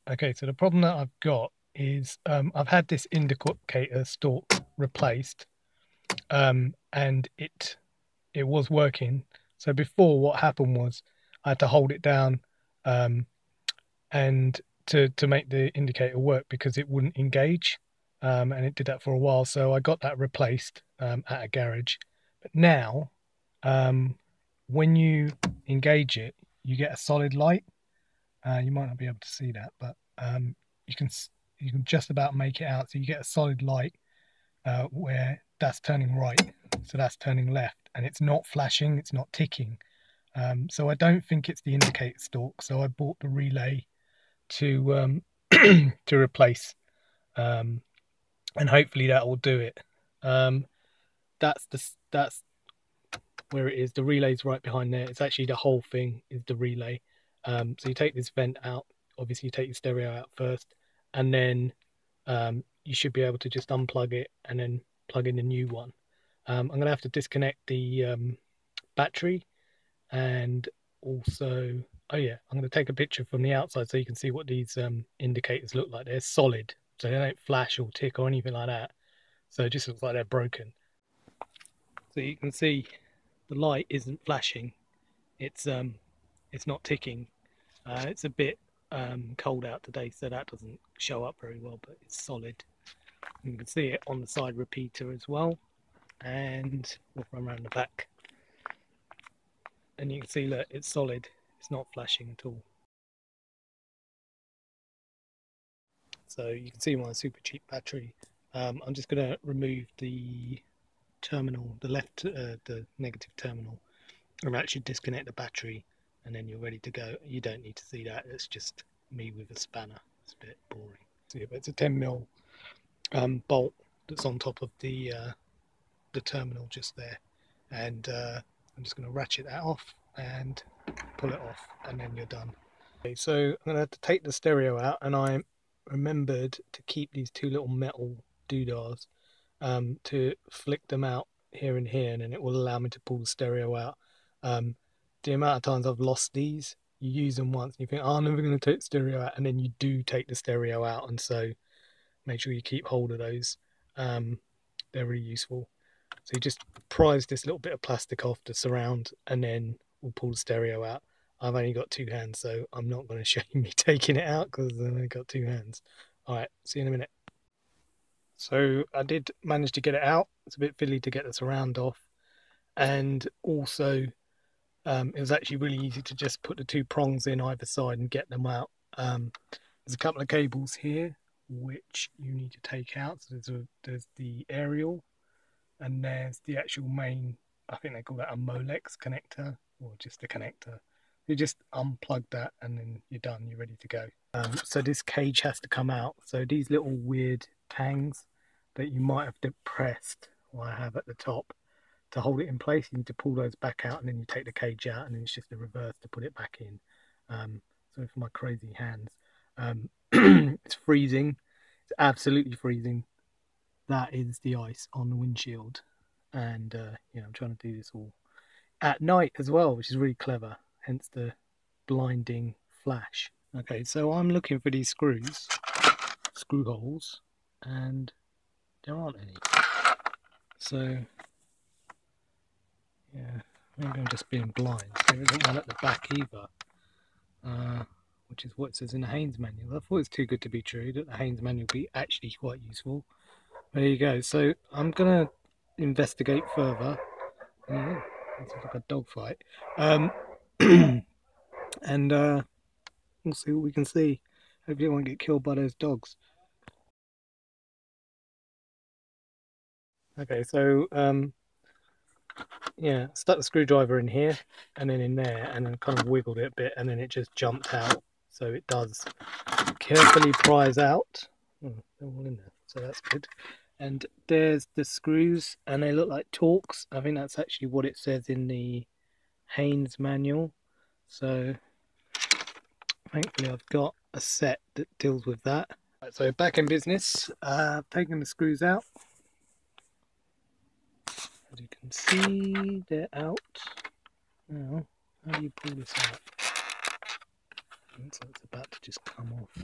Okay, so the problem that I've got is I've had this indicator stalk replaced, and it was working. So before, what happened was I had to hold it down, and to make the indicator work because it wouldn't engage, and it did that for a while. So I got that replaced at a garage. But now, when you engage it, you get a solid light. You might not be able to see that, but you can just about make it out. So you get a solid light where that's turning right, so that's turning left, and it's not flashing, it's not ticking. So I don't think it's the indicator stalk. So I bought the relay to to replace, and hopefully that will do it. That's where it is. The relay's right behind there. It's actually the whole thing is the relay. So you take this vent out. Obviously, you take your stereo out first, and then you should be able to just unplug it and then plug in a new one. I'm going to have to disconnect the battery, and also, oh yeah, I'm going to take a picture from the outside so you can see what these indicators look like. They're solid, so they don't flash or tick or anything like that. So it just looks like they're broken. So you can see the light isn't flashing. It's not ticking. It's a bit cold out today, so that doesn't show up very well, but it's solid. And you can see it on the side repeater as well, and we'll run around the back, and you can see that it's solid. It's not flashing at all. So you can see my super cheap battery. I'm just going to remove the terminal, the negative terminal, and actually disconnect the battery, and then you're ready to go. You don't need to see that. It's just me with a spanner. It's a bit boring. So yeah, but it's a 10mm bolt that's on top of the terminal just there, and I'm just going to ratchet that off and pull it off, and then you're done. Okay, so I'm going to have to take the stereo out, and I remembered to keep these two little metal doodahs, to flick them out here and here, and then it will allow me to pull the stereo out. The amount of times I've lost these, you use them once and you think, oh, I'm never going to take the stereo out, and then you do take the stereo out, and so make sure you keep hold of those. They're really useful. So you just prise this little bit of plastic off the surround, and then we'll pull the stereo out. I've only got two hands, so I'm not going to show you me taking it out because I've only got two hands. All right, see you in a minute. So I did manage to get it out. It's a bit fiddly to get the surround off, and also it was actually really easy to just put the two prongs in either side and get them out. There's a couple of cables here which you need to take out. So there's the aerial, and there's the actual main, I think they call that a Molex connector, or just a connector. You just unplug that and then you're done, you're ready to go. So this cage has to come out. So these little weird tangs that you might have depressed, or I have at the top, to hold it in place, you need to pull those back out, and then you take the cage out, and then it's just the reverse to put it back in. So for my crazy hands, it's freezing. It's absolutely freezing. That is the ice on the windshield, and yeah, I'm trying to do this all at night as well, which is really clever, hence the blinding flash. Okay, so I'm looking for these screw holes, and there aren't any. So yeah, maybe I'm just being blind. There isn't one at the back either, which is what it says in the Haynes Manual. I thought it's too good to be true that the Haynes Manual be actually quite useful. There you go. So I'm gonna investigate further. Oh, it's like a dog fight. And we'll see what we can see. Hopefully I won't get killed by those dogs. Okay, so yeah, stuck the screwdriver in here and then in there, and then kind of wiggled it a bit, and then it just jumped out. So it does carefully prise out. Oh, they're all in there, so that's good. And there's the screws, and they look like Torx. I think that's actually what it says in the Haynes Manual. So thankfully I've got a set that deals with that. Right, so back in business, taking the screws out. As you can see, they're out. Now, how do you pull this out? So it's about to just come off.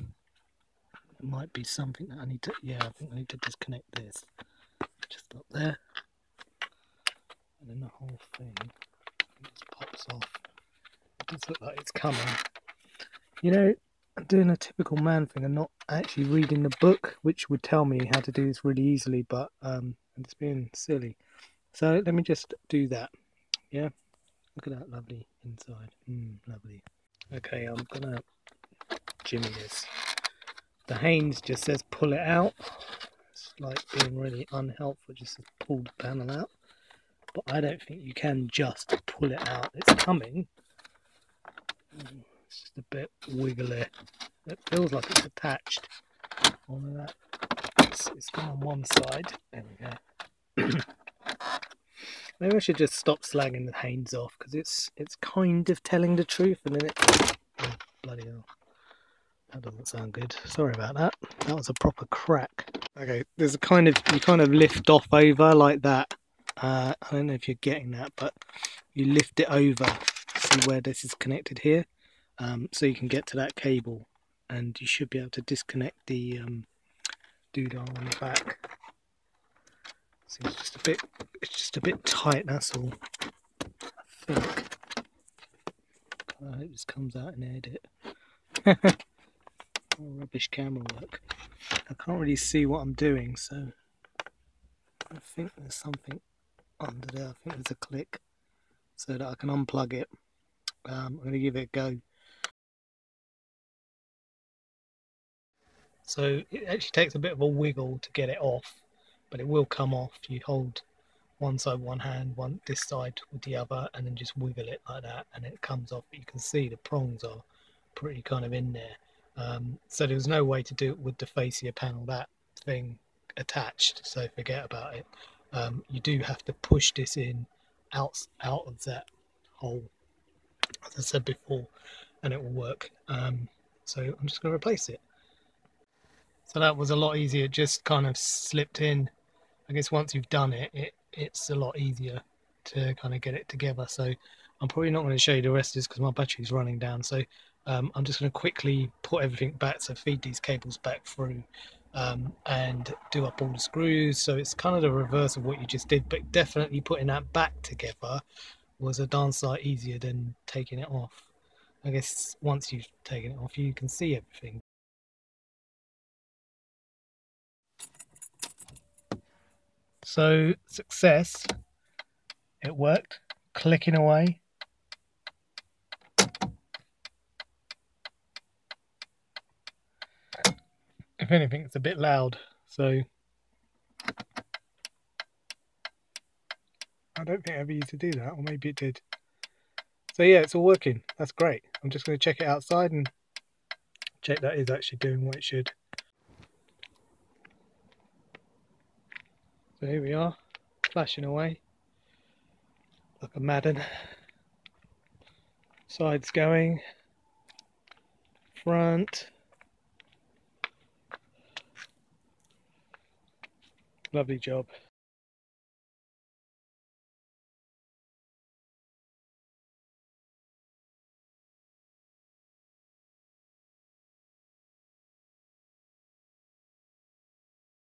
It might be something that I need to, yeah, I think I need to disconnect this. Just up there. And then the whole thing just pops off. It does look like it's coming. You know, I'm doing a typical man thing and not actually reading the book, which would tell me how to do this really easily, but I'm just being silly. So let me just do that. Yeah, look at that lovely inside. Lovely. Okay, I'm gonna jimmy this. The Haynes just says pull it out. It's like being really unhelpful, just to pull the panel out. But I don't think you can just pull it out. It's coming. It's just a bit wiggly. It feels like it's attached. All of that. It's gone on one side. There we go. Maybe I should just stop slagging the Haynes off, because it's kind of telling the truth, and then it. Oh, bloody hell. That doesn't sound good. Sorry about that. That was a proper crack. Okay, there's a kind of, you kind of lift off over like that. I don't know if you're getting that, but you lift it over. See where this is connected here, so you can get to that cable, and you should be able to disconnect the doodle on the back. So it's just a bit tight. That's all. I think. I hope this comes out in edit. Oh, rubbish camera work. I can't really see what I'm doing, so I think there's something under there. I think there's a click so that I can unplug it. I'm going to give it a go. So it actually takes a bit of a wiggle to get it off, but it will come off. You hold one side one hand, this side with the other, and then just wiggle it like that, and it comes off. But you can see the prongs are pretty kind of in there. So there's no way to do it with the fascia panel, that thing attached, so forget about it. You do have to push this in out of that hole, as I said before, and it will work. So I'm just going to replace it. So that was a lot easier, it just kind of slipped in. I guess once you've done it, it's a lot easier to kind of get it together. So I'm probably not going to show you the rest of this because my battery's running down. So I'm just going to quickly put everything back, so feed these cables back through, and do up all the screws. So it's kind of the reverse of what you just did, but definitely putting that back together was a darn sight easier than taking it off. I guess once you've taken it off, you can see everything. So success, it worked, clicking away. If anything, it's a bit loud, so I don't think I ever used to do that, or maybe it did. So yeah, it's all working. That's great. I'm just going to check it outside and check that it's actually doing what it should. So here we are, flashing away like a madden. Sides going, front. Lovely job.